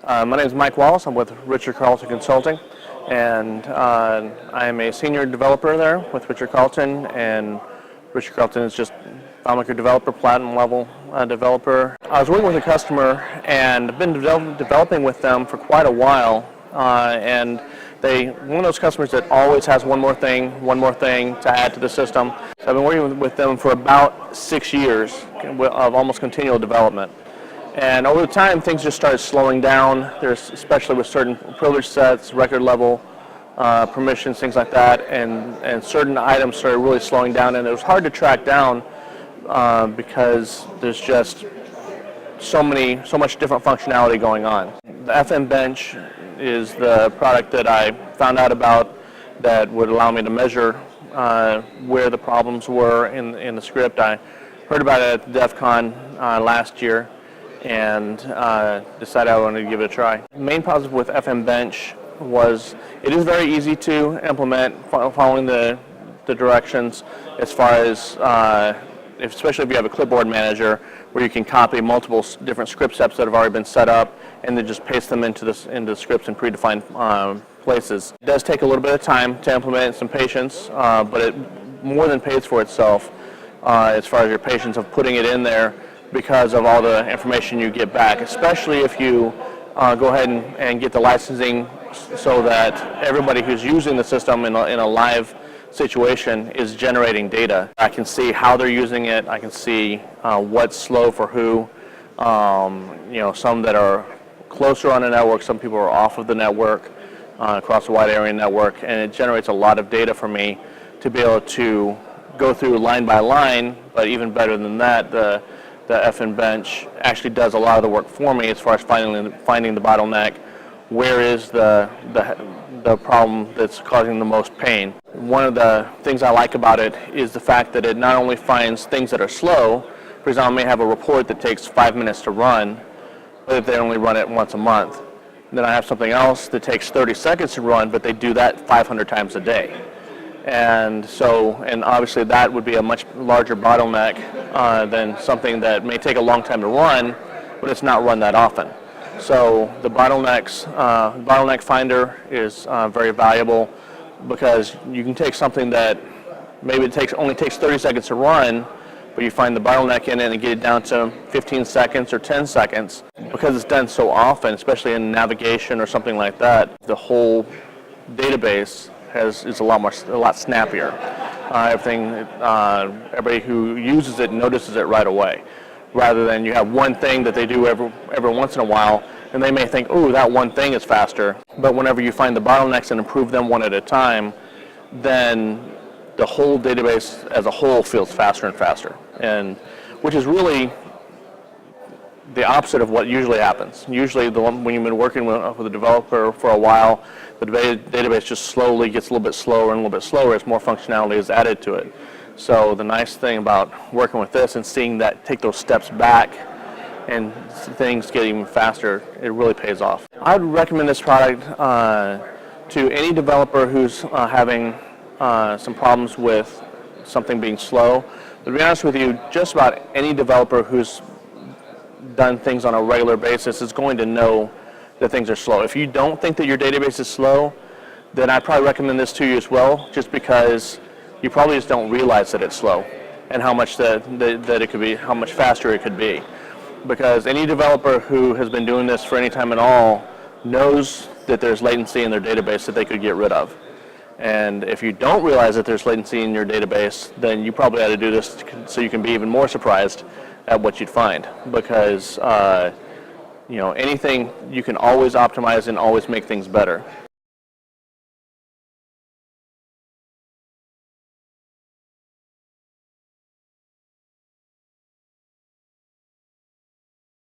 My name is Mike Wallace. I'm with Richard Carlton Consulting, and I am a senior developer there with Richard Carlton. And Richard Carlton is just FileMaker developer, platinum level developer. I was working with a customer and I've been developing with them for quite a while. And one of those customers that always has one more thing to add to the system. So I've been working with them for about 6 years of almost continual development. And over time, things just started slowing down. There's, especially with certain privilege sets, record level permissions, things like that, and certain items started really slowing down, and it was hard to track down because there's just so much different functionality going on. The FM Bench is the product that I found out about that would allow me to measure where the problems were in the script. I heard about it at DevCon last year and decided I wanted to give it a try. The main positive with FM Bench was it is very easy to implement following the directions, as far as especially if you have a clipboard manager where you can copy multiple different script steps that have already been set up and then just paste them into the scripts in predefined places. It does take a little bit of time to implement and some patience, but it more than pays for itself as far as your patience of putting it in there, because of all the information you get back, especially if you go ahead and get the licensing so that everybody who's using the system in a live situation is generating data. I can see how they're using it. I can see what's slow for who. Some that are closer on the network, some people are off of the network across a wide area network, and it generates a lot of data for me to be able to go through line by line. But even better than that, the FM Bench actually does a lot of the work for me as far as finding the bottleneck. Where is the problem that's causing the most pain? One of the things I like about it is the fact that it not only finds things that are slow. For example, I may have a report that takes 5 minutes to run, but if they only run it once a month. Then I have something else that takes 30 seconds to run, but they do that 500 times a day. And obviously that would be a much larger bottleneck than something that may take a long time to run, but it's not run that often. So the bottleneck finder is very valuable, because you can take something that maybe only takes 30 seconds to run, but you find the bottleneck in it and get it down to 15 seconds or 10 seconds. Because it's done so often, especially in navigation or something like that, the whole database is a lot snappier. Everybody who uses it notices it right away, rather than you have one thing that they do every once in a while, and they may think, oh, that one thing is faster. But whenever you find the bottlenecks and improve them one at a time, then the whole database as a whole feels faster and faster, and which is really the opposite of what usually happens. Usually when you've been working with a developer for a while, the database just slowly gets a little bit slower and a little bit slower as more functionality is added to it. So the nice thing about working with this and seeing that take those steps back and things get even faster, it really pays off. I would recommend this product to any developer who's having some problems with something being slow. But to be honest with you, just about any developer who's done things on a regular basis is going to know that things are slow. If you don't think that your database is slow, then I'd probably recommend this to you as well, just because you probably just don't realize that it's slow and how much that it could be, how much faster it could be. Because any developer who has been doing this for any time at all knows that there's latency in their database that they could get rid of. And if you don't realize that there's latency in your database, then you probably ought to do this so you can be even more surprised at what you'd find. Because anything, you can always optimize and always make things better.